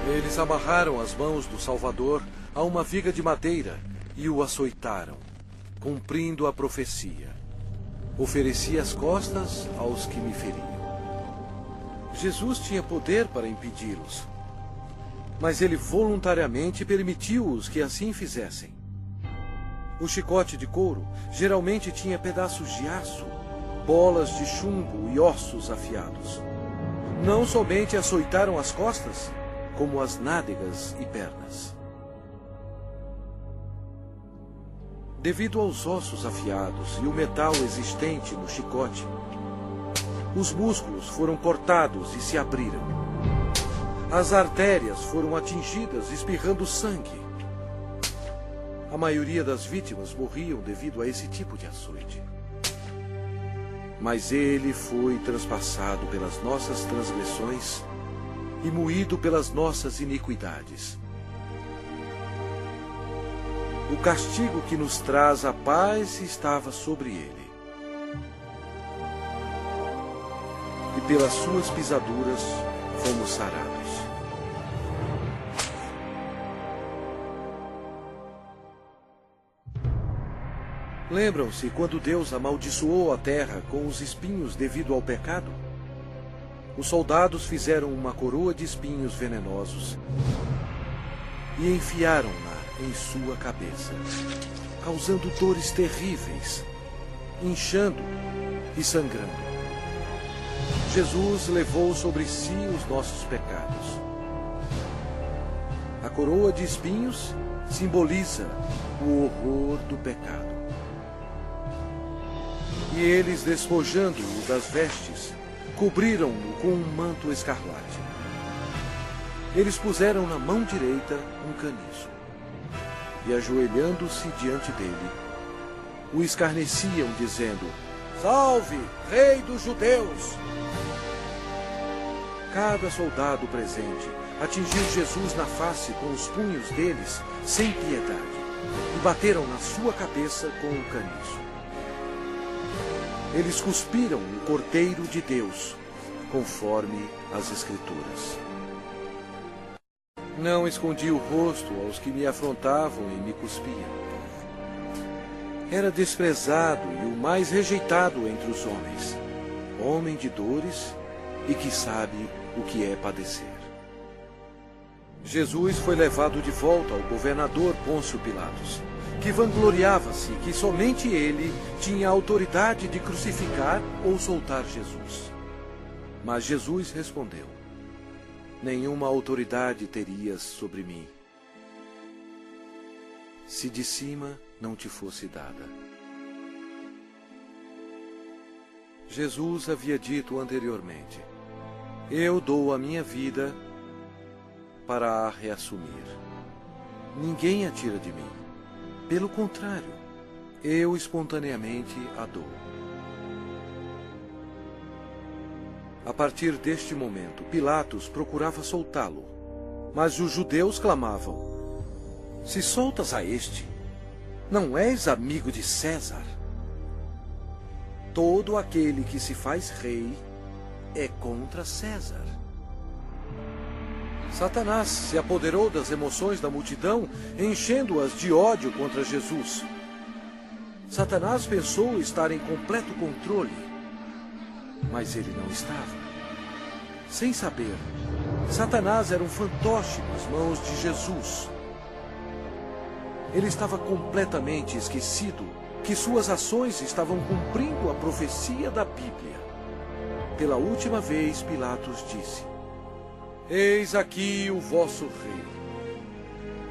Eles amarraram as mãos do Salvador a uma viga de madeira e o açoitaram, cumprindo a profecia. Ofereci as costas aos que me feriam. Jesus tinha poder para impedi-los, mas ele voluntariamente permitiu-os que assim fizessem. O chicote de couro geralmente tinha pedaços de aço, bolas de chumbo e ossos afiados. Não somente açoitaram as costas, como as nádegas e pernas. Devido aos ossos afiados e o metal existente no chicote, os músculos foram cortados e se abriram. As artérias foram atingidas, espirrando sangue. A maioria das vítimas morriam devido a esse tipo de açoite. Mas ele foi transpassado pelas nossas transgressões e moído pelas nossas iniquidades. O castigo que nos traz a paz estava sobre ele. E pelas suas pisaduras fomos sarados. Lembram-se quando Deus amaldiçoou a terra com os espinhos devido ao pecado? Os soldados fizeram uma coroa de espinhos venenosos e enfiaram-na em sua cabeça, causando dores terríveis, inchando e sangrando. Jesus levou sobre si os nossos pecados. A coroa de espinhos simboliza o horror do pecado. E eles, despojando-o das vestes, cobriram-no com um manto escarlate. Eles puseram na mão direita um caniço, e ajoelhando-se diante dele, o escarneciam, dizendo: "Salve, Rei dos Judeus!" Cada soldado presente atingiu Jesus na face com os punhos deles, sem piedade, e bateram na sua cabeça com o caniço. Eles cuspiram o Cordeiro de Deus, conforme as Escrituras. Não escondi o rosto aos que me afrontavam e me cuspiam. Era desprezado e o mais rejeitado entre os homens, homem de dores e que sabe o que é padecer. Jesus foi levado de volta ao governador Pôncio Pilatos, que vangloriava-se que somente ele tinha a autoridade de crucificar ou soltar Jesus. Mas Jesus respondeu: "Nenhuma autoridade terias sobre mim, se de cima não te fosse dada." Jesus havia dito anteriormente: "Eu dou a minha vida para a reassumir. Ninguém a tira de mim. Pelo contrário, eu espontaneamente a dou." A partir deste momento, Pilatos procurava soltá-lo, mas os judeus clamavam: "Se soltas a este, não és amigo de César? Todo aquele que se faz rei é contra César." Satanás se apoderou das emoções da multidão, enchendo-as de ódio contra Jesus. Satanás pensou estar em completo controle, mas ele não estava. Sem saber, Satanás era um fantoche nas mãos de Jesus. Ele estava completamente esquecido que suas ações estavam cumprindo a profecia da Bíblia. Pela última vez, Pilatos disse: "Eis aqui o vosso rei."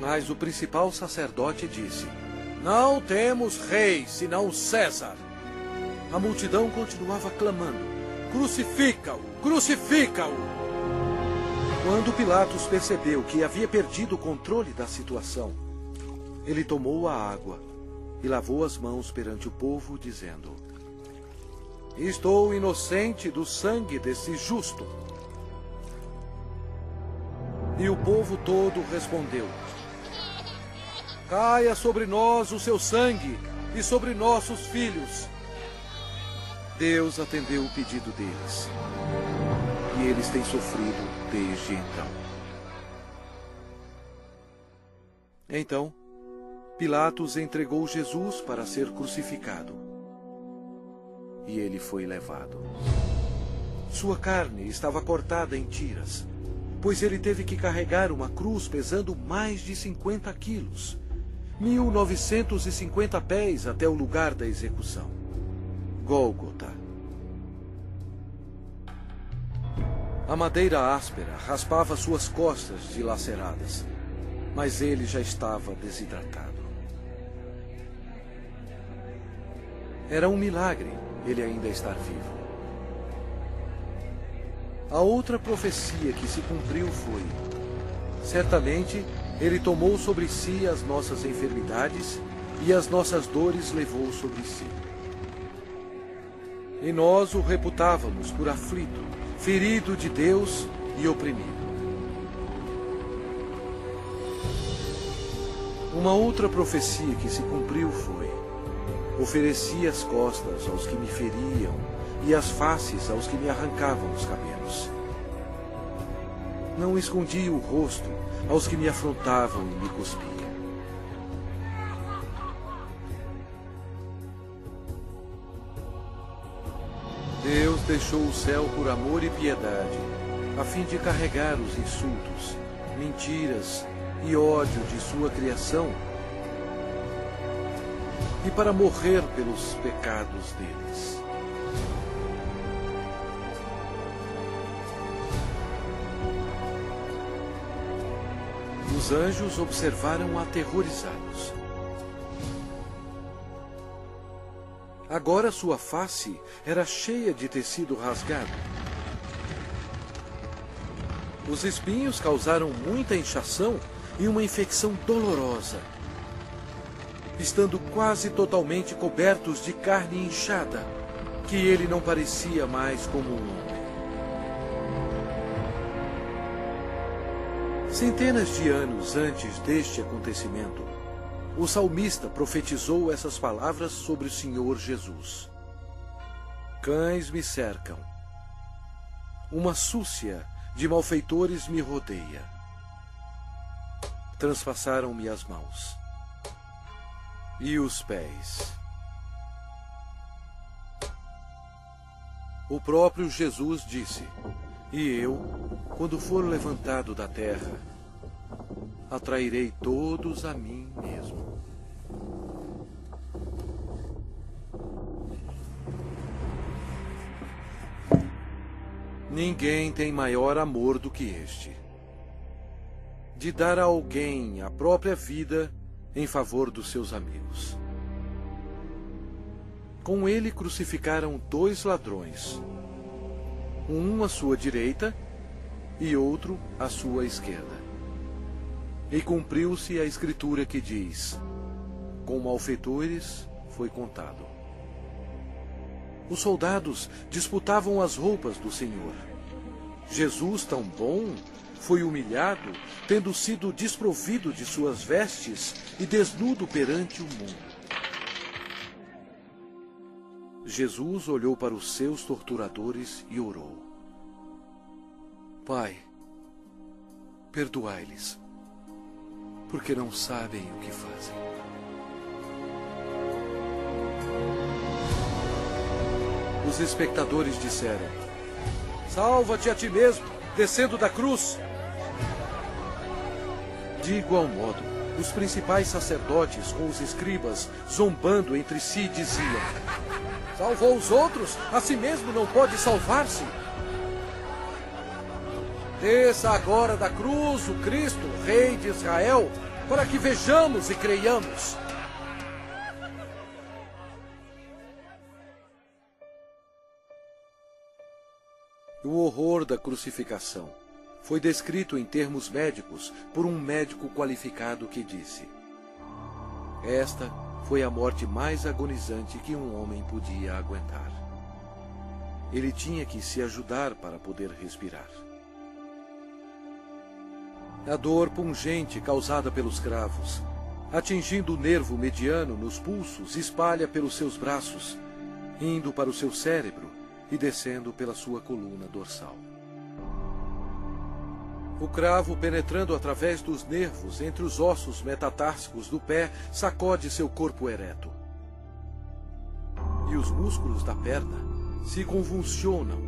Mas o principal sacerdote disse: "Não temos rei, senão César." A multidão continuava clamando: "Crucifica-o! Crucifica-o!" Quando Pilatos percebeu que havia perdido o controle da situação, ele tomou a água e lavou as mãos perante o povo, dizendo: "Estou inocente do sangue desse justo." E o povo todo respondeu: "Caia sobre nós o seu sangue e sobre nossos filhos." Deus atendeu o pedido deles, e eles têm sofrido desde então. Então, Pilatos entregou Jesus para ser crucificado. E ele foi levado. Sua carne estava cortada em tiras, pois ele teve que carregar uma cruz pesando mais de 50 quilos, 1950 pés até o lugar da execução, Gólgota. A madeira áspera raspava suas costas dilaceradas, mas ele já estava desidratado. Era um milagre ele ainda estar vivo. A outra profecia que se cumpriu foi: certamente ele tomou sobre si as nossas enfermidades e as nossas dores levou sobre si. E nós o reputávamos por aflito, ferido de Deus e oprimido. Uma outra profecia que se cumpriu foi: ofereci as costas aos que me feriam e as faces aos que me arrancavam os cabelos. Não escondi o rosto aos que me afrontavam e me cuspiam. Deus deixou o céu por amor e piedade, a fim de carregar os insultos, mentiras e ódio de sua criação, e para morrer pelos pecados deles. Os anjos observaram aterrorizados. Agora sua face era cheia de tecido rasgado. Os espinhos causaram muita inchação e uma infecção dolorosa, estando quase totalmente cobertos de carne inchada, que ele não parecia mais como um homem. Centenas de anos antes deste acontecimento, o salmista profetizou essas palavras sobre o Senhor Jesus. Cães me cercam. Uma súcia de malfeitores me rodeia. Transpassaram-me as mãos e os pés. O próprio Jesus disse: e eu, quando for levantado da terra, atrairei todos a mim mesmo. Ninguém tem maior amor do que este, de dar a alguém a própria vida em favor dos seus amigos. Com ele crucificaram 2 ladrões, um à sua direita e outro à sua esquerda. E cumpriu-se a escritura que diz: com malfeitores foi contado. Os soldados disputavam as roupas do Senhor. Jesus, tão bom, foi humilhado, tendo sido desprovido de suas vestes e desnudo perante o mundo. Jesus olhou para os seus torturadores e orou: Pai, perdoai-lhes, porque não sabem o que fazem. Os espectadores disseram: salva-te a ti mesmo, descendo da cruz. De igual modo, os principais sacerdotes com os escribas, zombando entre si, diziam: salvou os outros, a si mesmo não pode salvar-se. Desça agora da cruz o Cristo, Rei de Israel, para que vejamos e creiamos. O horror da crucificação foi descrito em termos médicos por um médico qualificado que disse: esta foi a morte mais agonizante que um homem podia aguentar. Ele tinha que se ajudar para poder respirar. A dor pungente causada pelos cravos, atingindo o nervo mediano nos pulsos, espalha pelos seus braços, indo para o seu cérebro e descendo pela sua coluna dorsal. O cravo, penetrando através dos nervos entre os ossos metatársicos do pé, sacode seu corpo ereto. E os músculos da perna se convulsionam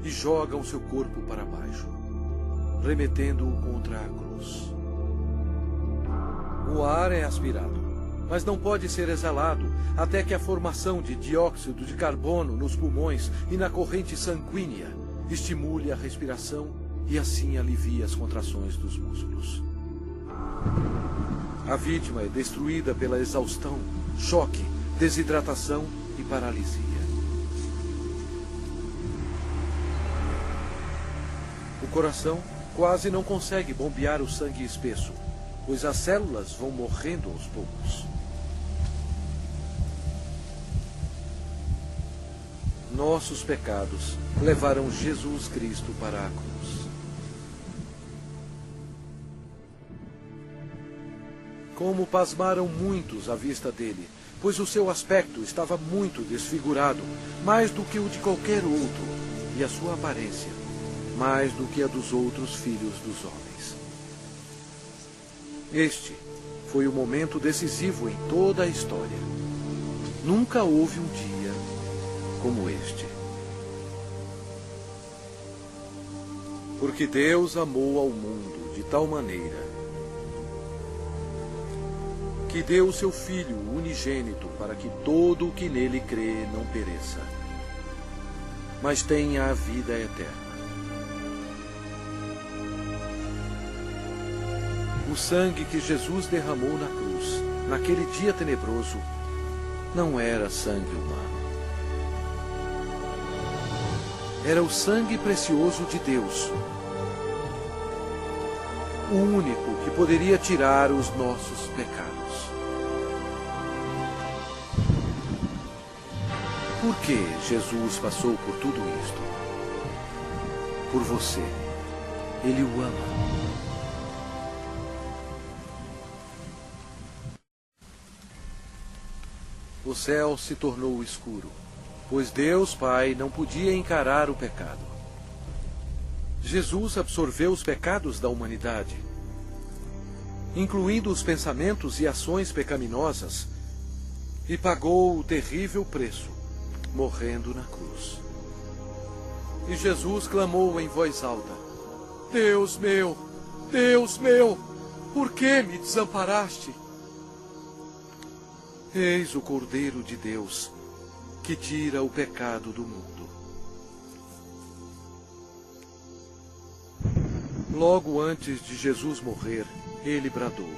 e jogam seu corpo para baixo, remetendo-o contra a cruz. O ar é aspirado, mas não pode ser exalado até que a formação de dióxido de carbono nos pulmões e na corrente sanguínea estimule a respiração e assim alivie as contrações dos músculos. A vítima é destruída pela exaustão, choque, desidratação e paralisia. O coração quase não consegue bombear o sangue espesso, pois as células vão morrendo aos poucos. Nossos pecados levaram Jesus Cristo para a cruz. Como pasmaram muitos à vista dele, pois o seu aspecto estava muito desfigurado, mais do que o de qualquer outro, e a sua aparência, mais do que a dos outros filhos dos homens. Este foi o momento decisivo em toda a história. Nunca houve um dia como este. Porque Deus amou ao mundo de tal maneira que deu o seu Filho unigênito para que todo o que nele crê não pereça, mas tenha a vida eterna. O sangue que Jesus derramou na cruz, naquele dia tenebroso, não era sangue humano. Era o sangue precioso de Deus, o único que poderia tirar os nossos pecados. Por que Jesus passou por tudo isto? Por você. Ele o ama. O céu se tornou escuro, pois Deus Pai não podia encarar o pecado. Jesus absorveu os pecados da humanidade, incluindo os pensamentos e ações pecaminosas, e pagou o terrível preço, morrendo na cruz. E Jesus clamou em voz alta: Deus meu, por que me desamparaste? Eis o Cordeiro de Deus, que tira o pecado do mundo. Logo antes de Jesus morrer, ele bradou: